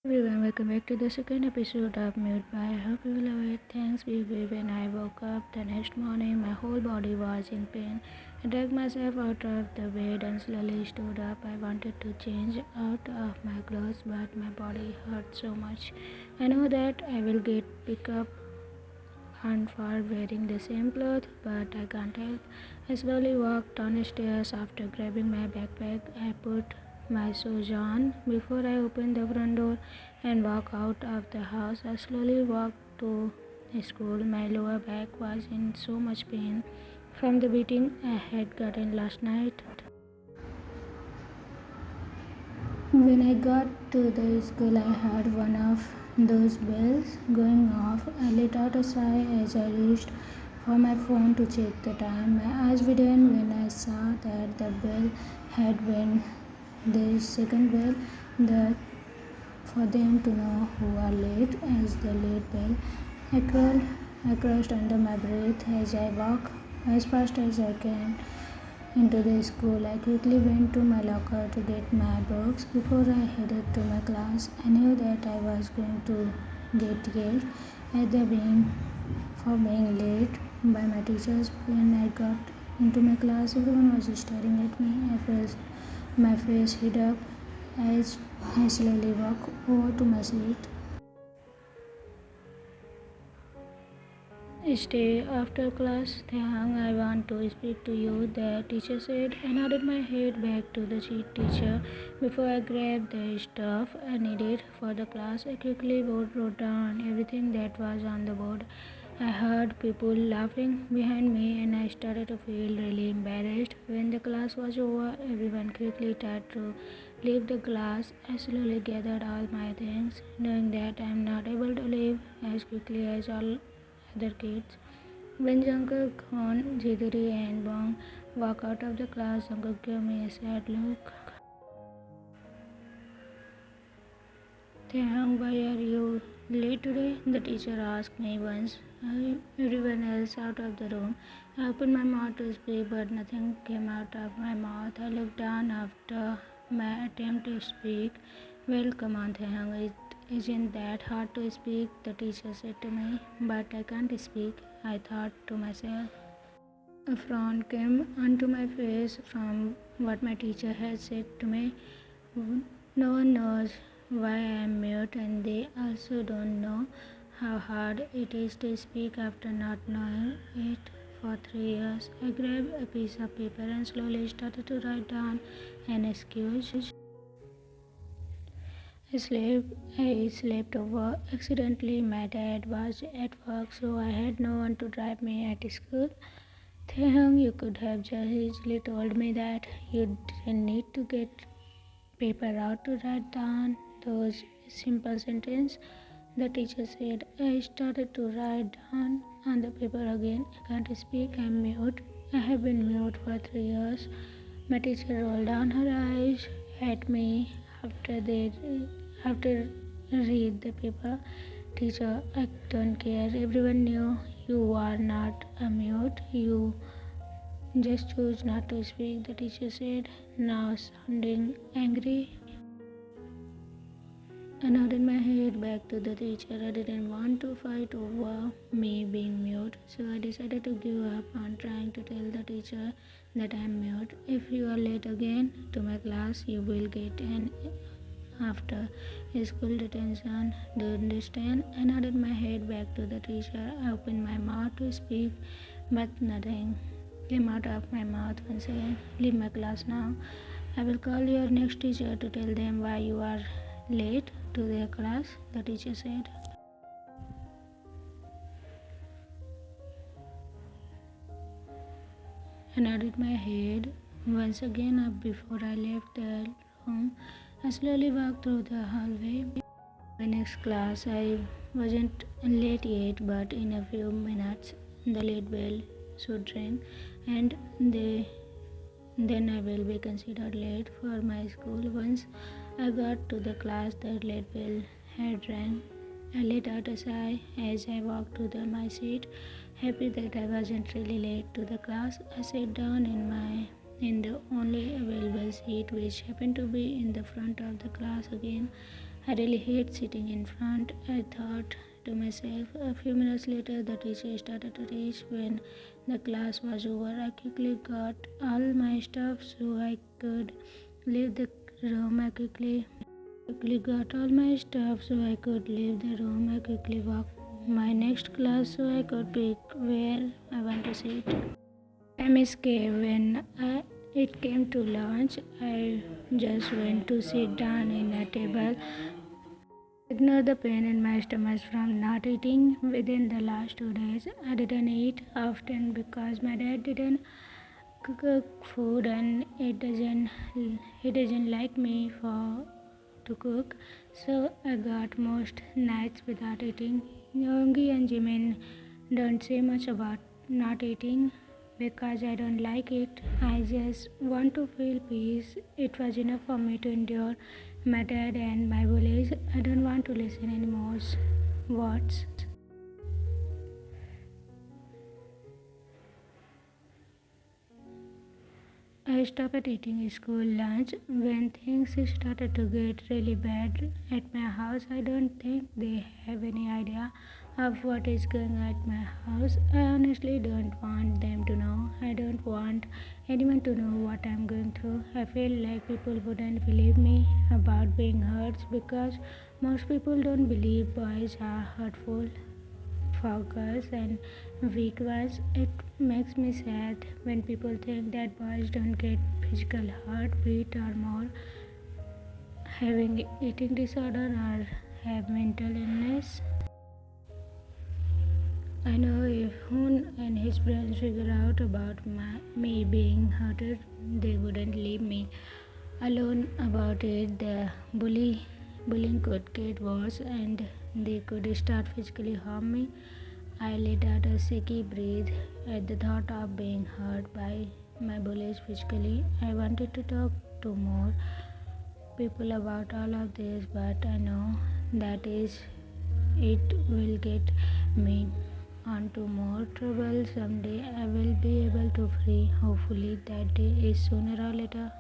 Everyone, welcome back to the second episode of Mute By. I hope you love it. Thanks be when I woke up the next morning, my whole body was in pain. I dragged myself out of the bed and slowly stood up. I wanted to change out of my clothes, but my body hurt so much. I know that I will get picked up and for wearing the same clothes, but I can't help. I slowly walked down the stairs after grabbing my backpack. I put my shoes on before I opened the front door and walked out of the house. I slowly walked to school. My lower back was in so much pain from the beating I had gotten last night. When I got to the school, I heard one of those bells going off. I let out a sigh as I reached for my phone to check the time. My eyes widened when I saw that the bell had been the second bell that for them to know who are late as the late bell. I crushed under my breath as I walked as fast as I can into the school. I quickly went to my locker to get my books before I headed to my class. I knew that I was going to get yelled at for being late by my teachers. When I got into my class, everyone was staring at me. I felt my face heat up as I slowly walked over to my seat. Stay after class, Taehyung, I want to speak to you, the teacher said. I nodded my head back to the seat teacher. Before I grabbed the stuff I needed for the class, I quickly wrote down everything that was on the board. I heard people laughing behind me and I started to feel really embarrassed. When the class was over, everyone quickly tried to leave the class. I slowly gathered all my things, knowing that I am not able to leave as quickly as all other kids. When Junghook, Hon, Jiduri and Bong walked out of the class, Junghook gave me a sad look. Taehyung, why are you late today? The teacher asked me once. Everyone else out of the room. I opened my mouth to speak, but nothing came out of my mouth. I looked down after my attempt to speak. Well, come on, Taehyung, it isn't that hard to speak, the teacher said to me. But I can't speak, I thought to myself. A frown came onto my face from what my teacher had said to me. No one knows why I am mute, and they also don't know how hard it is to speak after not knowing it for 3 years. I grabbed a piece of paper and slowly started to write down an excuse. I slept over accidentally. My dad was at work, so I had no one to drive me at school. Taehyung, you could have just easily told me that. You didn't need to get paper out to write down those simple sentences, the teacher said. I started to write down on the paper again. I can't speak, I'm mute. I have been mute for 3 years. My teacher rolled down her eyes at me after read the paper. Teacher, I don't care. Everyone knew you are not a mute. You just choose not to speak, the teacher said, now sounding angry. I nodded my head back to the teacher. I didn't want to fight over me being mute, so I decided to give up on trying to tell the teacher that I am mute. If you are late again to my class, you will get an after school detention. Do you understand? I nodded my head back to the teacher. I opened my mouth to speak, but nothing came out of my mouth once again. Leave my class now. I will call your next teacher to tell them why you are late to their class, the teacher said. I nodded my head once again up before I left the room. I slowly walked through the hallway. My next class, I wasn't late yet, but in a few minutes the late bell should ring, and then I will be considered late for my school. Once I got to the class, the late bell had rang. I let out a sigh as I walked to my seat, happy that I wasn't really late to the class. I sat down in the only available seat, which happened to be in the front of the class again. I really hate sitting in front, I thought to myself. A few minutes later, the teacher started to teach. When the class was over, I quickly got all my stuff so I could leave the room. I quickly got all my stuff so I could leave the room. I quickly walked my next class so I could pick where I want to sit. I misgave when it came to lunch. I just went to sit down in a table. Ignore the pain in my stomach from not eating within the last 2 days. I didn't eat often because my dad didn't cook food and he doesn't like me to cook. So I got most nights without eating. Yogi and Jimin don't say much about not eating because I don't like it. I just want to feel peace. It was enough for me to endure my dad and my bullies. I don't want to listen anymore. Words. I stopped eating school lunch when things started to get really bad at my house. I don't think they have any idea of what is going on at my house. I honestly don't want them to know. I don't want anyone to know what I'm going through. I feel like people wouldn't believe me about being hurt because most people don't believe boys are hurtful focus and weak ones. It makes me sad when people think that boys don't get physical hurt, beat or more, having eating disorder or have mental illness. I know if Hoon and his friends figure out about me being hurted, they wouldn't leave me alone about it. The bullying could get worse and they could start physically harm me. I let out a sicky breath at the thought of being hurt by my bullies physically. I wanted to talk to more people about all of this, but I know that is it will get me onto more trouble. Someday I will be able to free. Hopefully that day is sooner or later.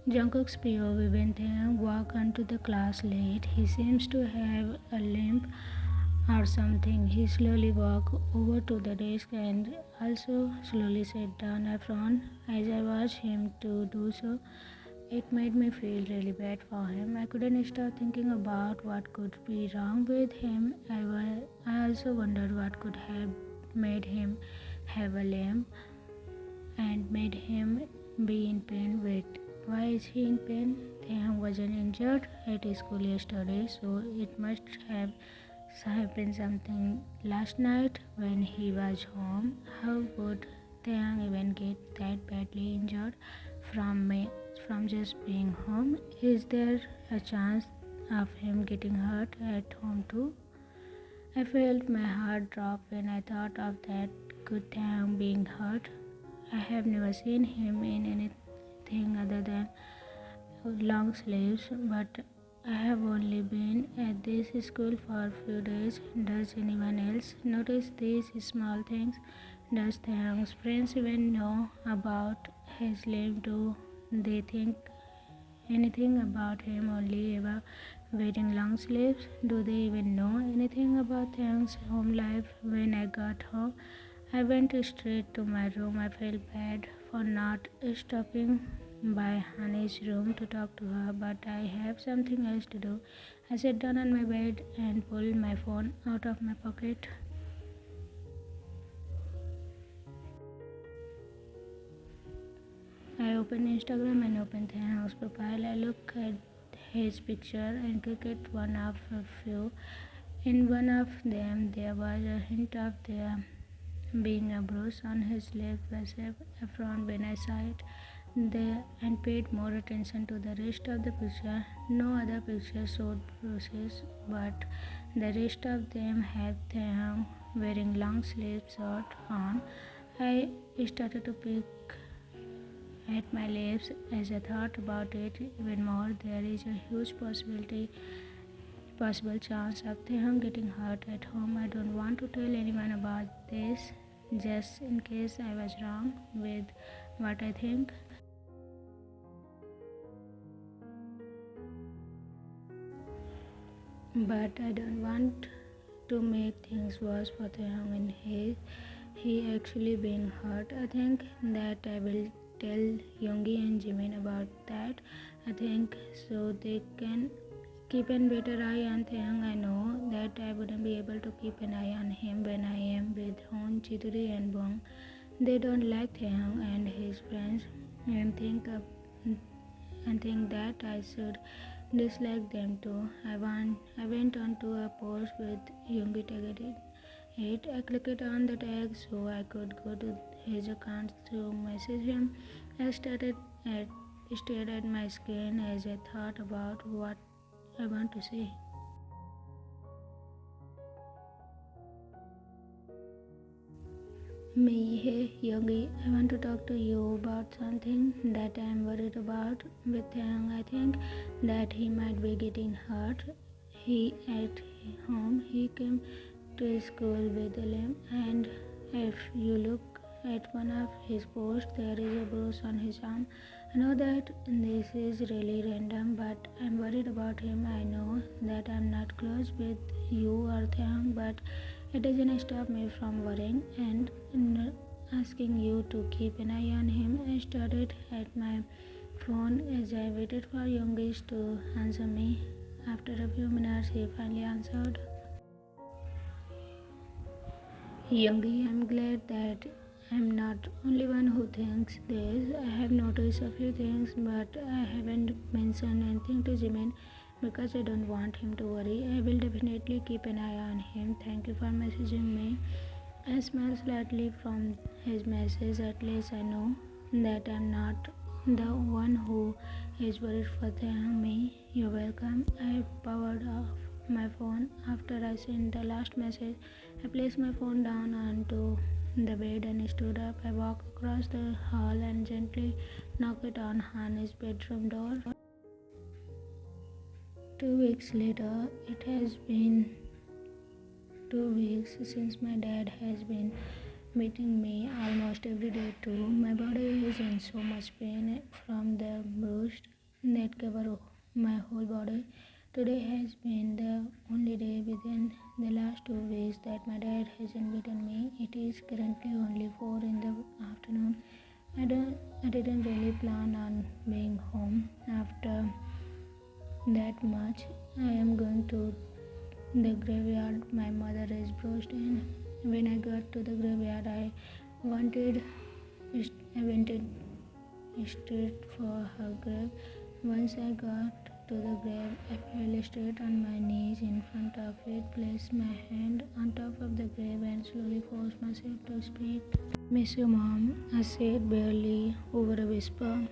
Junghook's POV when Taehyung walked onto the class late. He seems to have a limp or something. He slowly walked over to the desk and also slowly sat down apron. As I watched him to do so, it made me feel really bad for him. I couldn't stop thinking about what could be wrong with him. I also wondered what could have made him have a limp and made him be in pain. Wait, why is he in pain? Taehyung wasn't injured at school yesterday, so it must have happened something last night when he was home. How would Taehyung even get that badly injured from just being home? Is there a chance of him getting hurt at home too? I felt my heart drop when I thought of that. Could Taehyung being hurt? I have never seen him in anything other than long sleeves, but I have only been at this school for a few days. Does anyone else notice these small things? Does Taehyung's friends even know about his limp? Do they think anything about him only ever wearing long sleeves? Do they even know anything about Taehyung's home life? When I got home, I went straight to my room. I felt bad for not stopping by Honey's room to talk to her, but I have something else to do. I sat down on my bed and pulled my phone out of my pocket. I opened Instagram and opened Taehyung's profile. I looked at his picture and clicked one of a few. In one of them, there was a hint of there being a bruise on his leg. I frowned when I saw it and paid more attention to the rest of the picture. No other picture showed bruises, but the rest of them had Taehyung wearing long sleeve shirt on. I started to pick at my lips as I thought about it even more. There is a huge possible chance of Taehyung getting hurt at home. I don't want to tell anyone about this, just in case I was wrong with what I think. but I don't want to make things worse for Taehyung in he actually being hurt. I think that I will tell Yoongi and Jimin about that. I think so they can keep a better eye on Taehyung. I know that I wouldn't be able to keep an eye on him when I am with Hoon, Chituri and Bong. They don't like Taehyung and his friends and think that I should dislike them too. I went on to a post with Yoongi tagged it. I clicked on the tag so I could go to his account to message him. I stared at my screen as I thought about what I want to say. Me, hey Yogi, I want to talk to you about something that I am worried about with Taehyung. I think that he might be getting hurt. He at home he came to school with a limp, and if you look at one of his posts, there is a bruise on his arm. I know that this is really random, but I'm worried about him. I know that I'm not close with you or Taehyung, but it doesn't stop me from worrying and asking you to keep an eye on him. I started at my phone as I waited for Youngish to answer me. After a few minutes, he finally answered. Youngie, I'm glad that I'm not only one who thinks this. I have noticed a few things, but I haven't mentioned anything to Jimin because I don't want him to worry. I will definitely keep an eye on him. Thank you for messaging me. I smile slightly from his message. At least I know that I'm not the one who is worried for me. You're welcome. I powered off my phone after I sent the last message. I placed my phone down onto the bed and stood up. I walked across the hall and gently knocked on Hani's bedroom door. 2 weeks later, it has been 2 weeks since my dad has been beating me almost every day too. My body is in so much pain from the bruise that cover my whole body. Today has been the only day within the last 2 weeks that my dad hasn't beaten me. It is currently only 4 in the afternoon. I didn't really plan on being home after that much. I am going to the graveyard. My mother is bruised in. When I got to the graveyard, I went straight for her grave. Once I got to the grave, I fell straight on my knees in front of it, placed my hand on top of the grave, and slowly forced myself to speak. Miss you, Mom, I said barely over a whisper.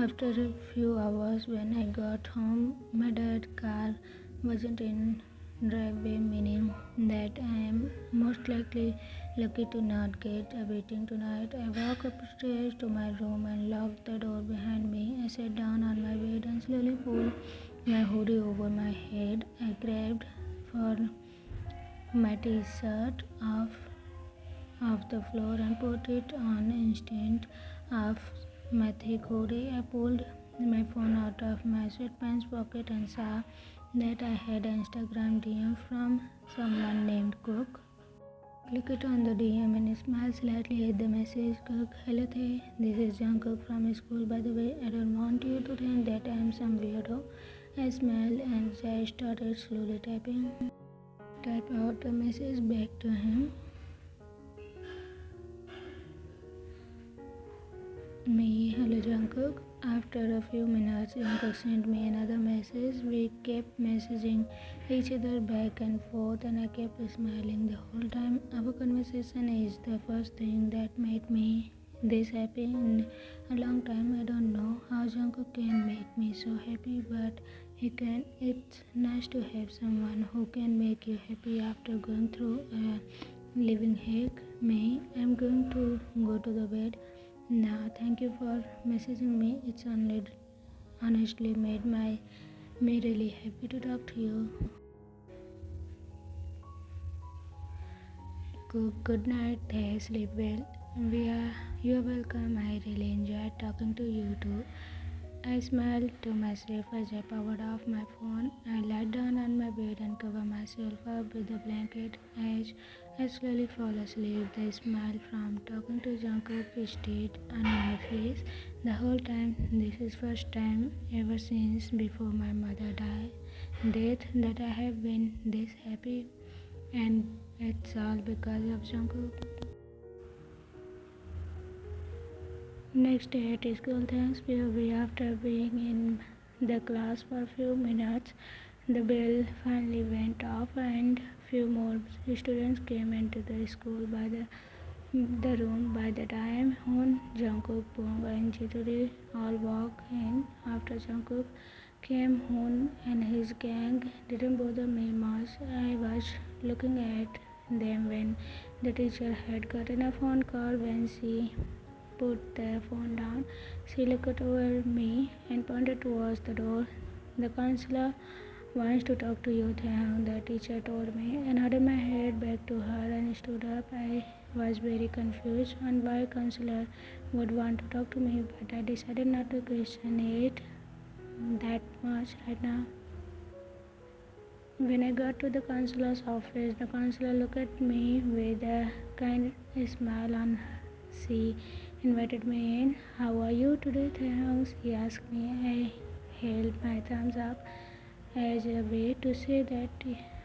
After a few hours, when I got home, my dad's car wasn't in driveway, meaning that I am most likely lucky to not get a beating tonight. I walked upstairs to my room and locked the door behind me. I sat down on my bed and slowly pulled my hoodie over my head. I grabbed for my t-shirt off the floor and put it on instead of my thick hoodie. I pulled my phone out of my sweatpants pocket and saw that I had an Instagram DM from someone named Kook. Clicked on the DM and smiled slightly at the message. Kook, hello Thay, this is Junghook from school. By the way, I don't want you to think that I am some weirdo. I smiled and I started slowly type out a message back to him. Me, hello Junghook. After a few minutes, Junghook sent me another message. We kept messaging each other back and forth, and I kept smiling the whole time. Our conversation is the first thing that made me this happy in a long time. I don't know how Jungkook can make me so happy, but he can. It's nice to have someone who can make you happy after going through a living heck. Me, I'm going to go to the bed now. Thank you for messaging me. It's honestly made me really happy to talk to you. Good night. Sleep well. You're welcome. I really enjoyed talking to you too. I smiled to myself as I powered off my phone. I lied down on my bed and covered myself up with a blanket as I slowly fall asleep. The smile from talking to Junghook stayed on my face the whole time. This is first time ever since before my mother died death that I have been this happy, and it's all because of Junghook. Next day at school, thanks POV, after being in the class for a few minutes, the bell finally went off and few more students came into the school by the room. By the time Hoon, Jungkook, Bong and Jituri all walked in after Jungkook came, Hoon and his gang didn't bother me much. I was looking at them when the teacher had gotten a phone call. When she put the phone down, she looked over me and pointed towards the door. The counselor wants to talk to you, Taehyung, the teacher told me. I nodded my head back to her and stood up. I was very confused on why counselor would want to talk to me, but I decided not to question it that much right now. When I got to the counselor's office, the counselor looked at me with a kind smile on her. She invited me in. How are you today, Taehyung? She asked me. I held my thumbs up as a way to say that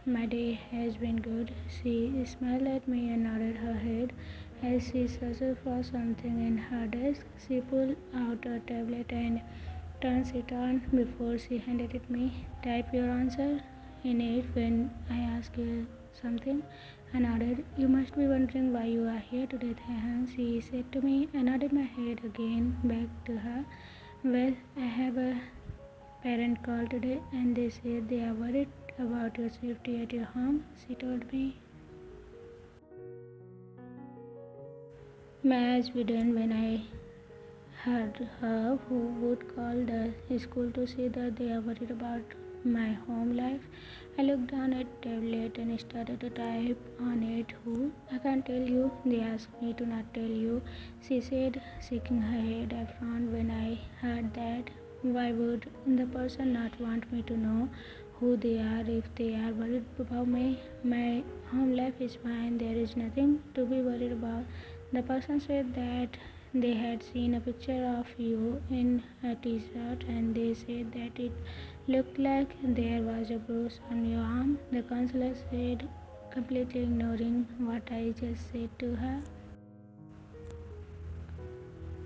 my day has been good. She smiled at me and nodded her head as she searched for something in her desk. She pulled out a tablet and turned it on before she handed it me. Type your answer in it when I ask you something. I nodded. You must be wondering why you are here today, Taehyung, she said to me. I nodded my head again back to her. Well, I have a parent call today and they said they are worried about your safety at your home, she told me. My eyes widened when I heard her who would call the school to say that they are worried about my home life. I looked down at the tablet and started to type on it. Who? I can't tell you. They asked me to not tell you, she said, shaking her head. I frowned when I heard that. Why would the person not want me to know who they are if they are worried about me? My home life is fine. There is nothing to be worried about. The person said that they had seen a picture of you in a t-shirt and they said that it looked like there was a bruise on your arm, the counselor said, completely ignoring what I just said to her.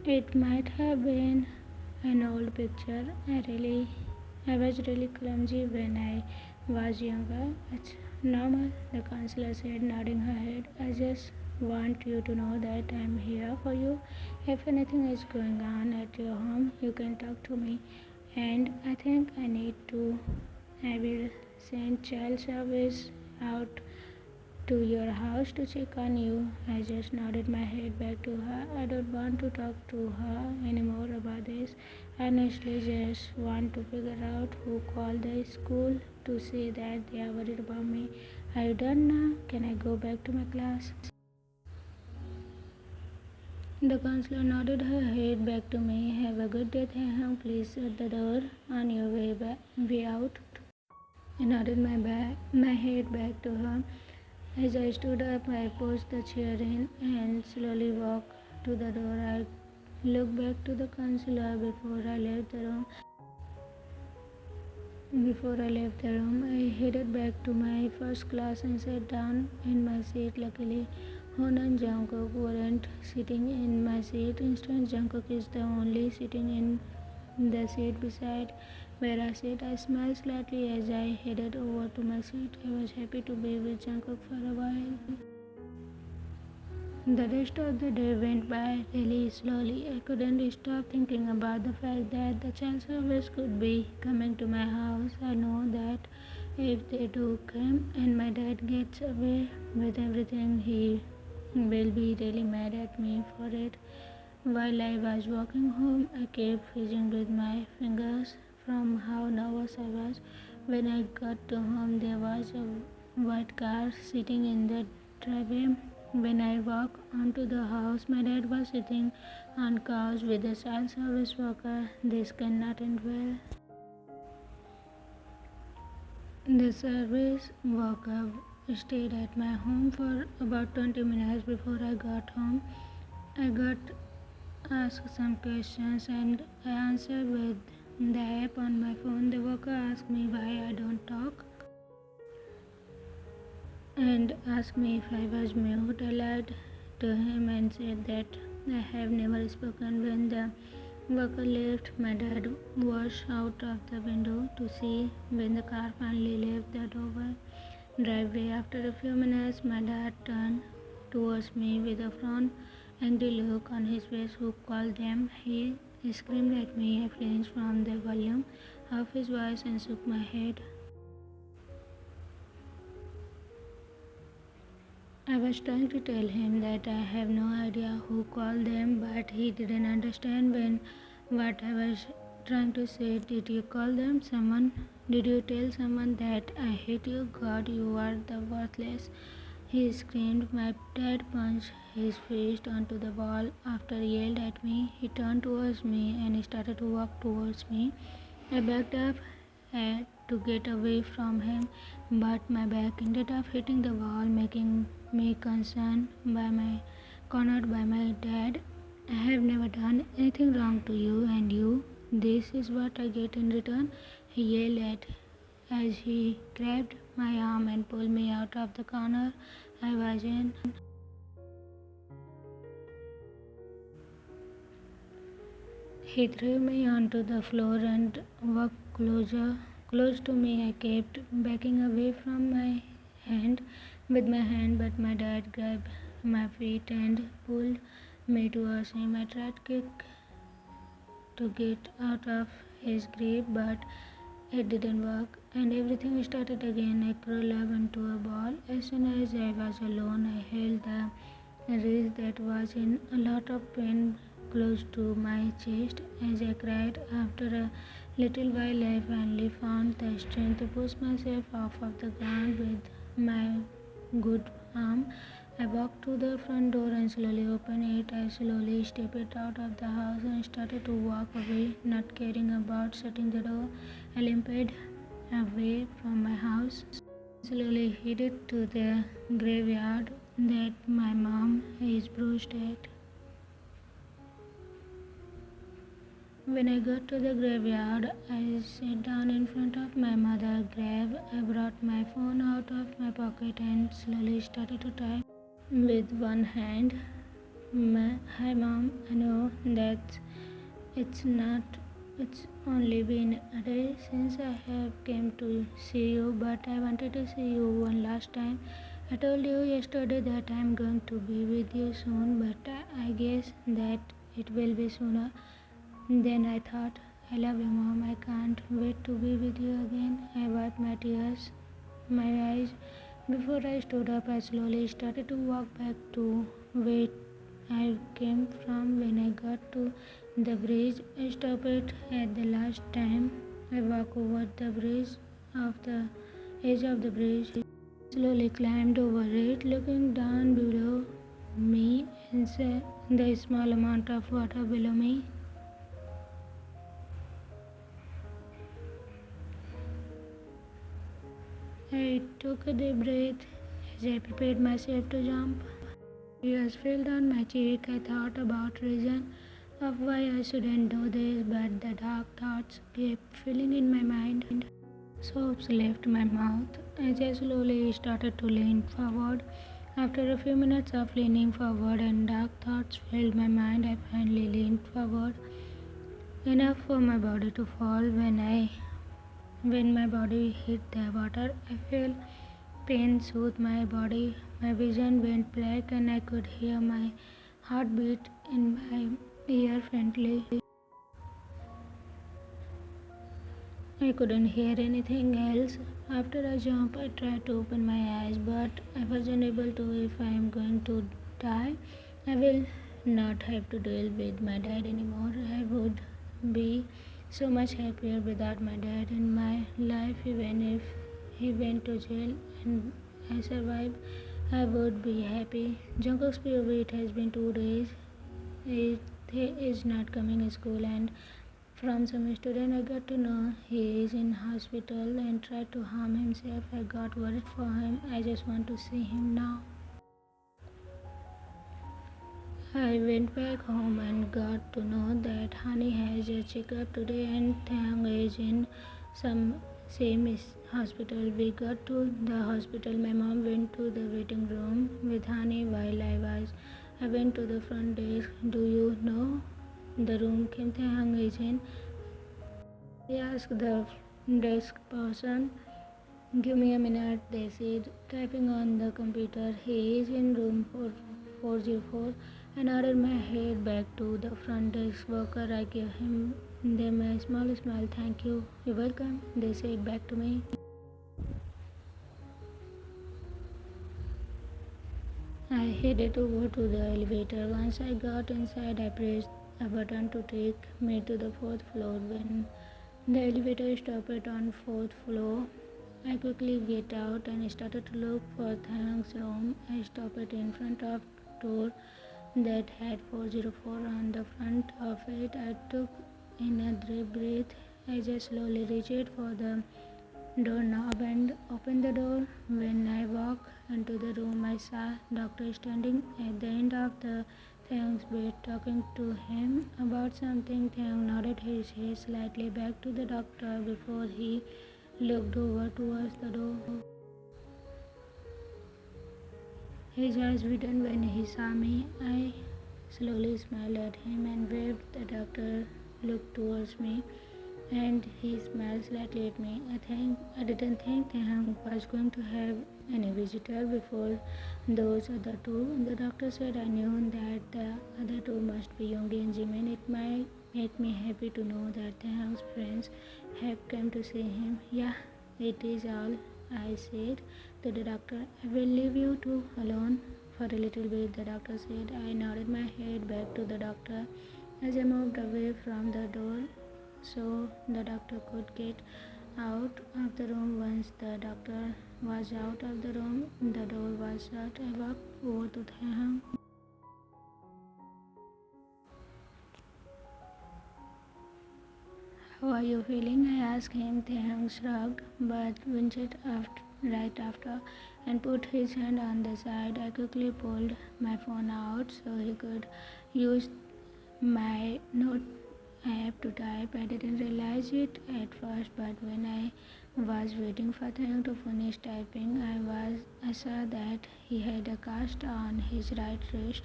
It might have been an old picture. I was really clumsy when I was younger. It's normal, the counselor said, nodding her head. I just want you to know that I'm here for you. If anything is going on at your home, you can talk to me. And I think I need to. I will send child service out to your house to check on you. I just nodded my head back to her. I don't want to talk to her anymore about this. I honestly just want to figure out who called the school to say that they are worried about me. Are you done now? Can I go back to my class? The counselor nodded her head back to me. Have a good day, Taehyung. Please shut the door on your way out. I nodded my head back to her. As I stood up, I pushed the chair in and slowly walked to the door. I looked back to the counselor before I left the room. I headed back to my first class and sat down in my seat. Luckily, Hoon and Jungkook weren't sitting in my seat. Instead, Jungkook is the only sitting in the seat beside where I sat. I smiled slightly as I headed over to my seat. I was happy to be with Jungkook for a while. The rest of the day went by really slowly. I couldn't stop thinking about the fact that the child service could be coming to my house. I know that if they do come and my dad gets away with everything, he will be really mad at me for it. While I was walking home, I kept fizzing with my fingers from how nervous I was. When I got to home, there was a white car sitting in the driveway. When I walked onto the house, my dad was sitting on couch with a child service worker. This cannot end well. The service worker stayed at my home for about 20 minutes before I got home. I got asked some questions and I answered with the app on my phone. The worker asked me why I don't talk and asked me if I was mute. I lied to him and said that I have never spoken. When the worker left, my dad watched out of the window to see when the car finally left the driveway. After a few minutes, my dad turned towards me with a frown, angry look on his face. Who called them? He screamed at me. I flinched from the volume of his voice and shook my head. I was trying to tell him that I have no idea who called them, but he didn't understand what I was trying to say. Did you call them? Someone? Did you tell someone that I hate you? God, you are the worthless. He screamed. My dad punched his fist onto the wall after he yelled at me. He turned towards me and started to walk towards me. I backed up to get away from him, but my back ended up hitting the wall, making me cornered by my dad. I have never done anything wrong to you, and this is what I get in return, he yelled as he grabbed my arm and pulled me out of the corner I was in. He threw me onto the floor and walked close to me. I kept backing away from with my hand, but my dad grabbed my feet and pulled me towards him. I tried to get out of his grip, but it didn't work, and everything started again. I curled up into a ball. As soon as I was alone, I held the wrist that was in a lot of pain close to my chest. As I cried, after a little while, I finally found the strength to push myself off of the ground with my good arm. I walked to the front door and slowly opened it. I slowly stepped out of the house and started to walk away, not caring about shutting the door. I limped away from my house, slowly headed to the graveyard that my mom is bruised at. When I got to the graveyard, I sat down in front of my mother's grave. I brought my phone out of my pocket and slowly started to type with one hand. Hi mom, I know that it's only been a day since I have came to see you, but I wanted to see you one last time. I told you yesterday that I am going to be with you soon, but I guess that it will be sooner. Then I thought, I love you mom, I can't wait to be with you again. I wiped my eyes. Before I stood up, I slowly started to walk back to where I came from. When I got to the bridge, I stopped at the last time. I walked over the bridge of the edge of the bridge, slowly climbed over it, looking down below me and the small amount of water below me. I took a deep breath as I prepared myself to jump. Tears fell down my cheek. I thought about reason of why I shouldn't do this, but the dark thoughts kept filling in my mind. Sobs left my mouth as I slowly started to lean forward. After a few minutes of leaning forward and dark thoughts filled my mind, I finally leaned forward enough for my body to fall. When my body hit the water, I felt pain soothe my body. My vision went black and I could hear my heartbeat in my ear faintly. I couldn't hear anything else. After I jumped, I tried to open my eyes, but I wasn't able to. If I am going to die, I will not have to deal with my dad anymore. I would be so much happier without my dad in my life, even if he went to jail and I survived. I would be happy. Junghook's POV, it has been 2 days. He is not coming to school, and from some student I got to know he is in hospital and tried to harm himself. I got worried for him. I just want to see him now. I went back home and got to know that Hani has a checkup today and Taehyung is in some same hospital. We got to the hospital. My mom went to the waiting room with Hani while I went to the front desk. Do you know the room Kim Taehyung is in? I asked the desk person. Give me a minute, they said, typing on the computer. He is in room 404. I nodded my head back to the front desk worker. I gave them a small smile. Thank you. You're welcome, they said back to me. I headed over to the elevator. Once I got inside, I pressed a button to take me to the fourth floor. When the elevator stopped on fourth floor, I quickly get out and started to look for Taehyung's room. I stopped in front of door that had 404 on the front of it. I took in a deep breath. I just slowly reached for the doorknob and opened the door. When I walked into the room, I saw doctor standing at the end of the Taehyung's bed talking to him about something. Taehyung nodded his head slightly back to the doctor before he looked over towards the door. His eyes widened when he saw me. I slowly smiled at him and waved. The doctor looked towards me and he smiled slightly at me. I didn't think Taehyung was going to have any visitor before those other two. The doctor said I knew that the other two must be Yoongi and Jimin. It might make me happy to know that Taehyung's friends have come to see him. Yeah, it is all, I said to the doctor. I will leave you two alone for a little bit, the doctor said. I nodded my head back to the doctor as I moved away from the door so the doctor could get out of the room. Once the doctor was out of the room, the door was shut. I walked over to Taehyung. How are you feeling? I asked him. Taehyung shrugged but winced right after and put his hand on the side. I quickly pulled my phone out so he could use my note app to type. I didn't realize it at first, but when I was waiting for Taehyung to finish typing, I saw that he had a cast on his right wrist.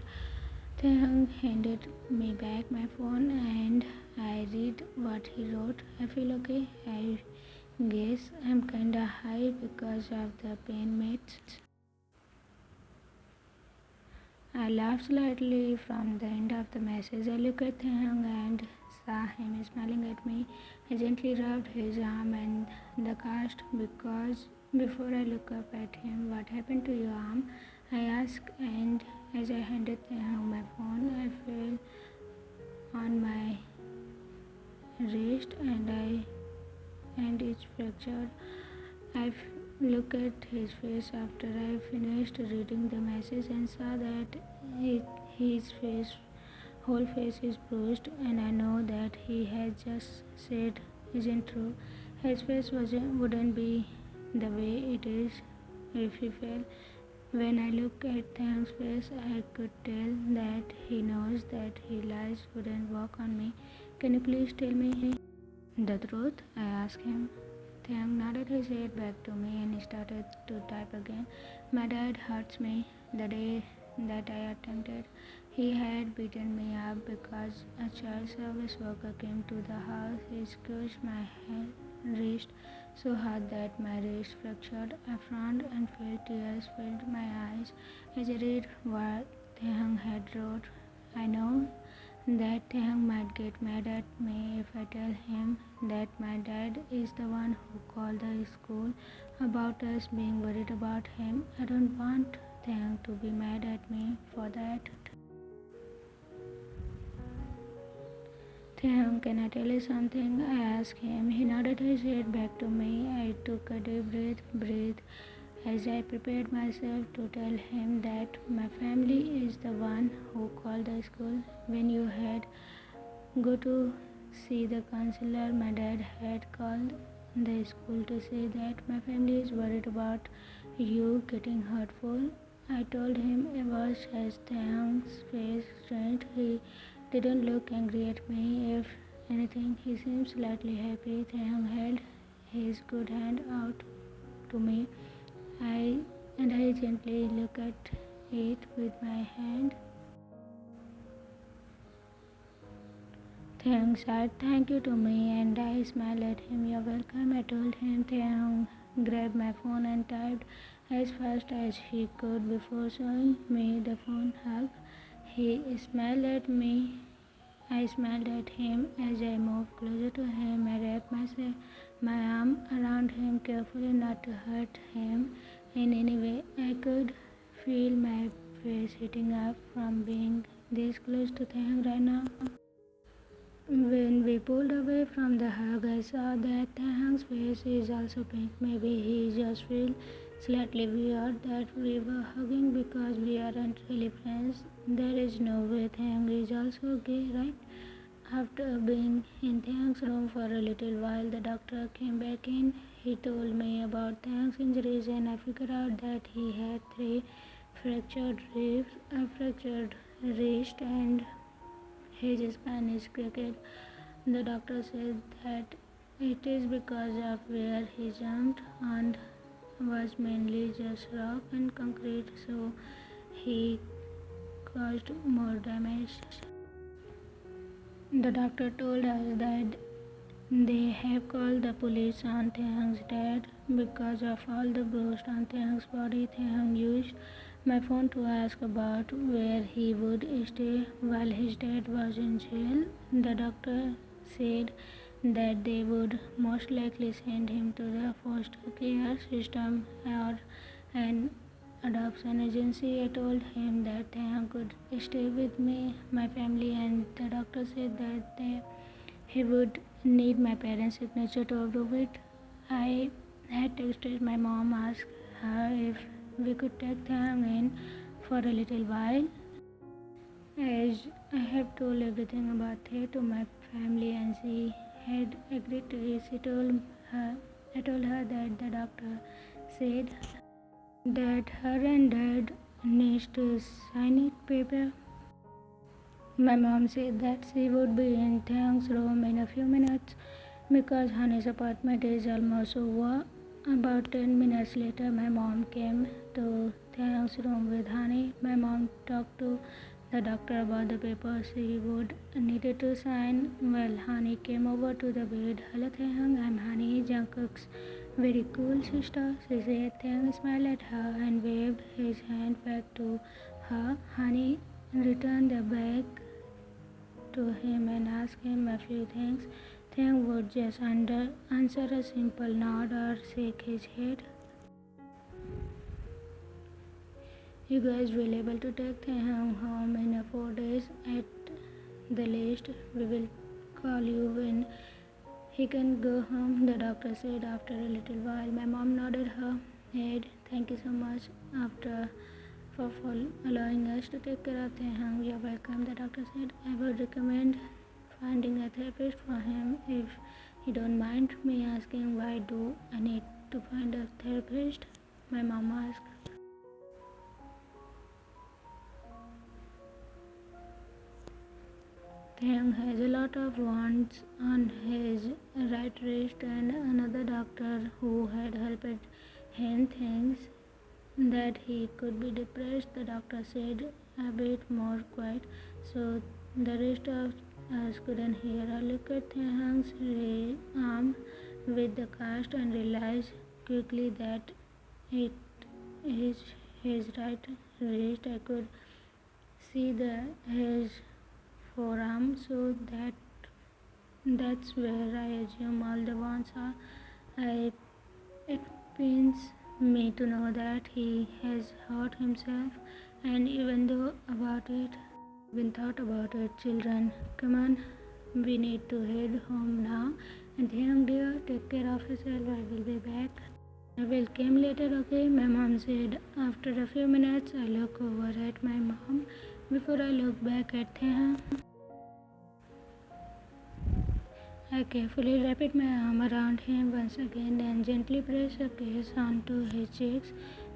Taehyung handed me back my phone and I read what he wrote. I feel okay. I guess I'm kinda high because of the pain meds. I laughed slightly from the end of the message. I looked at Taehyung and saw him smiling at me. I gently rubbed his arm and the cast because before I looked up at him, what happened to your arm? I asked, and as I handed Taehyung my phone, I fell on my wrist and it's fractured. I looked at his face after I finished reading the message and saw that his whole face is bruised, and I know that he had just said isn't true. His face wouldn't be the way it is if he fell. When I looked at Taehyung's face, I could tell that he knows that his lies wouldn't work on me. Can you please tell me the truth? I asked him. Taehyung nodded his head back to me and started to type again. My dad hurts me. The day that I attempted, he had beaten me up because a child service worker came to the house. He squished my wrist so hard that my wrist fractured. I frowned and felt tears filled my eyes as I read what Taehyung had wrote. I know that Taehyung might get mad at me if I tell him that my dad is the one who called the school about us being worried about him. I don't want Taehyung to be mad at me for that. Taehyung, can I tell you something? I asked him. He nodded his head back to me. I took a deep breath as I prepared myself to tell him that my family is the one who called the school. When you had go to see the counselor, my dad had called the school to say that my family is worried about you getting hurtful. I told him it was as Taehyung's face changed. He didn't look angry at me. If anything, he seemed slightly happy. Taehyung held his good hand out to me. I gently looked at it with my hand. Taehyung said thank you to me and I smiled at him. You're welcome, I told him. Taehyung grabbed my phone and typed as fast as he could before showing me the phone hug. He smiled at me. I smiled at him as I moved closer to him. I wrapped my arm around him carefully not to hurt him in any way. I could feel my face heating up from being this close to Taehyung right now. When we pulled away from the hug, I saw that Taehyung's face is also pink. Maybe he just felt slightly weird that we were hugging because we aren't really friends. There is no way Taehyung is also gay, right? After being in Taehyung's room for a little while, the doctor came back in. He told me about Taehyung's injuries and I figured out that he had 3 fractured ribs, a fractured wrist and his Spanish cricket. The doctor said that it is because of where he jumped and was mainly just rock and concrete, so he caused more damage. The doctor told us that they have called the police on Taehyung's dad because of all the bruises on Taehyung's body. Taehyung used my phone to ask about where he would stay while his dad was in jail. The doctor said that they would most likely send him to the foster care system or an adoption agency. I told him that Taehyung could stay with me, my family, and the doctor said that he would need my parents' signature to approve it. I had texted my mom, asked her if we could take Taehyung in for a little while, as I have told everything about Tae to my family and she had agreed to it. I told her that the doctor said that her and dad needs to sign it paper. My mom said that she would be in Taehyung's room in a few minutes because Honey's apartment is almost over. About 10 minutes later, my mom came to Taehyung's room with Honey. My mom talked to the doctor about the papers she would needed to sign. Well, Honey came over to the bed. Hello Taehyung, I'm Honey, Junghook's very cool sister, she said. Taehyung smiled at her and waved his hand back to her. Honey returned the bag to him and asked him a few things. Taehyung would just answer a simple nod or shake his head. You guys will able to take Taehyung home in 4 days at the least. We will call you when he can go home, the doctor said after a little while. My mom nodded her head. Thank you so much for allowing us to take care of Taehyung. You're welcome, the doctor said. I would recommend finding a therapist for him if you don't mind me asking. Why do I need to find a therapist? My mom asked. Taehyung has a lot of wounds on his right wrist and another doctor who had helped him thinks that he could be depressed. The doctor said a bit more quiet so the rest of us couldn't hear. I looked at Taehyung's arm with the cast and realized quickly that it is his right wrist. I could see his forearm, so that's where I assume all the wounds are. It pains me to know that he has hurt himself and even thought about it. Children, come on, we need to head home now. And Taehyung dear, take care of yourself. I will be back. I will come later, okay? My mom said. After a few minutes, I look over at my mom before I look back at Taehyung. I carefully wrapped my arm around him once again and gently pressed a kiss onto his cheeks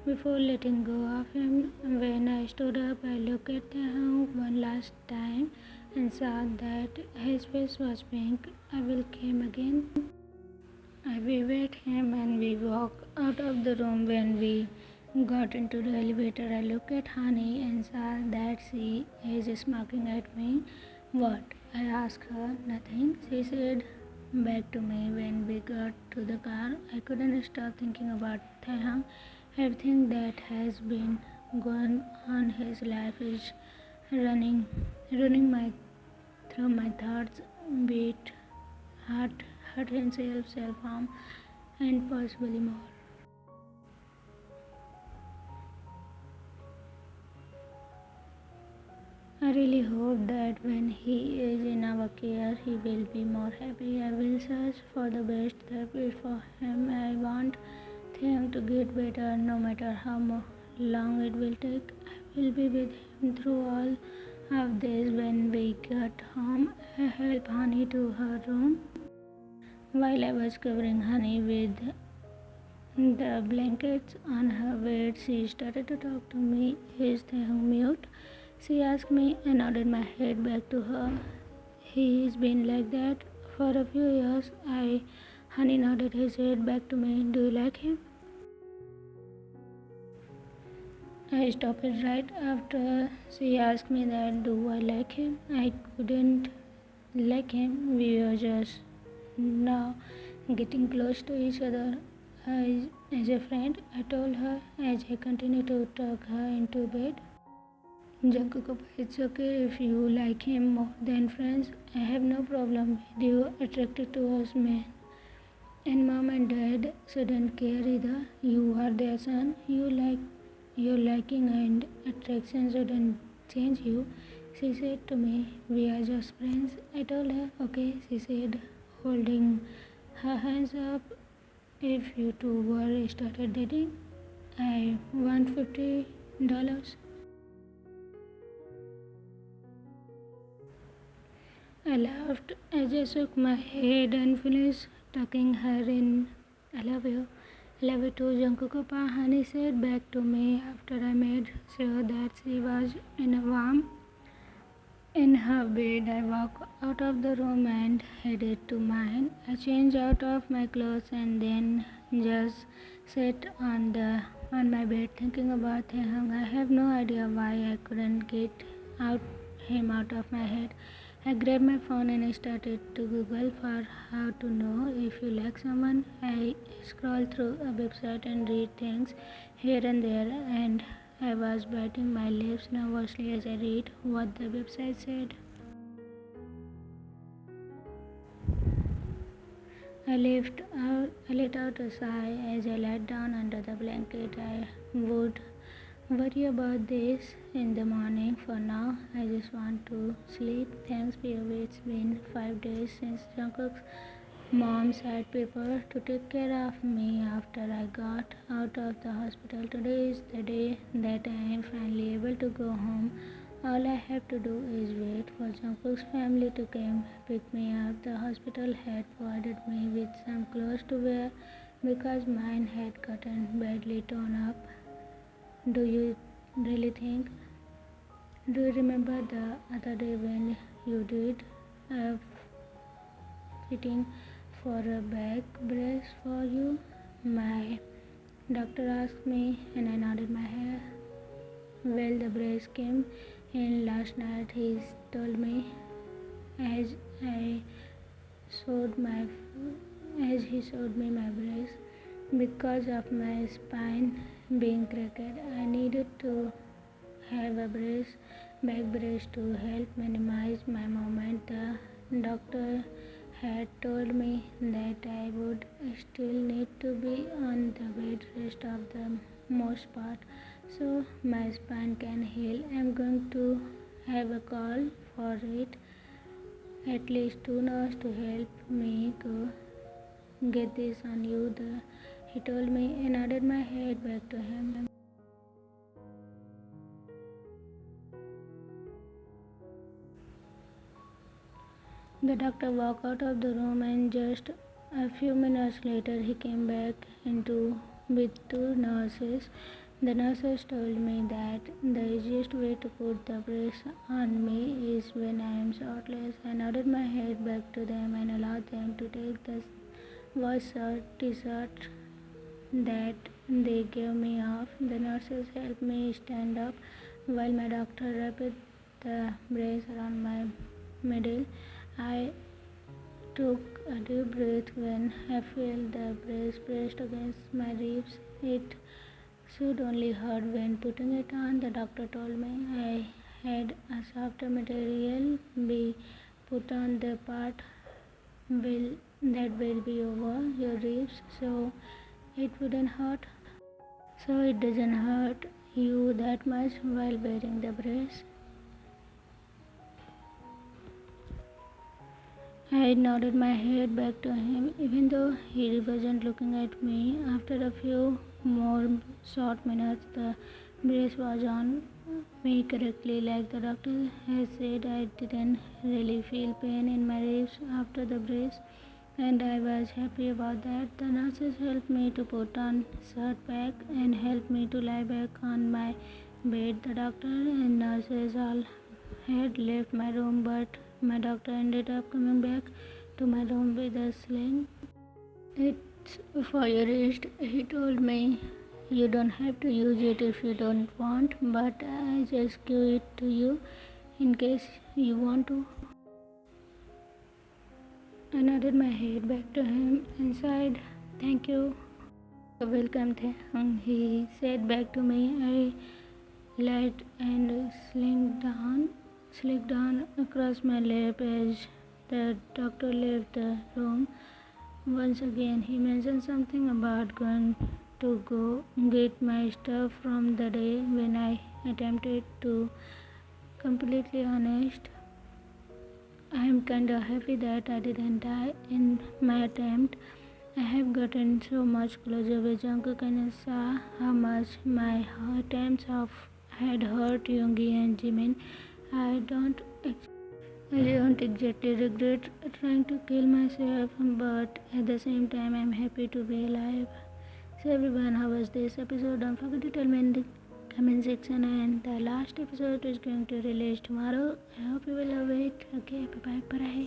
before letting go of him. When I stood up, I looked at Taehyung one last time and saw that his face was pink. I will come again. I waved at him and we walked out of the room. When we got into the elevator, I looked at Honey and saw that she is smirking at me. What? I asked her. Nothing, she said back to me. When we got to the car, I couldn't stop thinking about Taehyung. Everything that has been going on his life is running my through my thoughts, beat, hurt himself, self-harm, and possibly more. I really hope that when he is in our care, he will be more happy. I will search for the best therapist for him. I want him to get better no matter how long it will take. I will be with him through all of this. When we got home, I helped Honey to her room. While I was covering Honey with the blankets on her bed, she started to talk to me. Is Taehyung mute? She asked me. I nodded my head back to her. He's been like that for a few years. Honey nodded his head back to me. Do you like him? I stopped it right after she asked me that. Do I like him? I couldn't like him. We were just now getting close to each other as a friend, I told her as I continued to tuck her into bed. Junghook, it's okay if you like him more than friends. I have no problem with you attracted to us men. And mom and dad shouldn't care either. You are their son. Your liking and attraction shouldn't change you. She said to me, we are just friends. I told her, okay, she said, holding her hands up. If you two were started dating, I want $50. I laughed as I shook my head and finished tucking her in. I love you. I love you too, Junghook. Honey said back to me after I made sure that she was in her bed. I walked out of the room and headed to mine. I changed out of my clothes and then just sat on my bed thinking about Taehyung. I have no idea why I couldn't get him out of my head. I grabbed my phone and started to Google for how to know if you like someone. I scrolled through a website and read things here and there, and I was biting my lips nervously as I read what the website said. I let out a sigh as I laid down under the blanket. I would worry about this in the morning. For now, I just want to sleep. Thanks, POV. It's been 5 days since Jungkook's mom had paper to take care of me after I got out of the hospital. Today is the day that I am finally able to go home. All I have to do is wait for Jungkook's family to come pick me up. The hospital had provided me with some clothes to wear because mine had gotten badly torn up. Do you really think? Do you remember the other day when you did a fitting for a back brace for you? My doctor asked me and I nodded my head. Well, the brace came in last night, he told me as I showed my as he showed me my brace. Because of my spine being cracked, I needed to have a back brace to help minimize my movement. The doctor had told me that I would still need to be on the bed rest of the most part, so my spine can heal. I'm going to have a call for it, at least 2 nurses to help me go get this on you. The he told me. I nodded my head back to him. The doctor walked out of the room, and just a few minutes later he came back with two nurses. The nurses told me that the easiest way to put the brace on me is when I am shirtless. I nodded my head back to them and allowed them to take the white t-shirt that they gave me off. The nurses helped me stand up while my doctor wrapped the brace around my middle. I took a deep breath when I felt the brace pressed against my ribs. It should only hurt when putting it on, the doctor told me. I had a softer material be put on the part that will be over your ribs so it wouldn't hurt. So it doesn't hurt you that much while wearing the brace. I nodded my head back to him, even though he wasn't looking at me. After a few more short minutes, the brace was on me correctly. Like the doctor had said, I didn't really feel pain in my ribs after the brace, and I was happy about that. The nurses helped me to put on shirt back and helped me to lie back on my bed. The doctor and nurses all had left my room, but my doctor ended up coming back to my room with a sling. It's for your wrist, he told me. You don't have to use it if you don't want, but I just give it to you in case you want to. I nodded my head back to him and sighed. Thank you. Welcome, Taehyung, he said back to me. I lied and slicked down across my lap as the doctor left the room. Once again, he mentioned something about going to go get my stuff from the day when I attempted to completely honest. I am kinda happy that I didn't die in my attempt. I have gotten so much closer with Junghook and saw how much my attempts had hurt Yoongi and Jimin. I don't exactly regret trying to kill myself, but at the same time, I'm happy to be alive. So everyone, how was this episode? Don't forget to tell me in the comment section. And the last episode is going to release tomorrow. I hope you will love it. Okay, bye bye.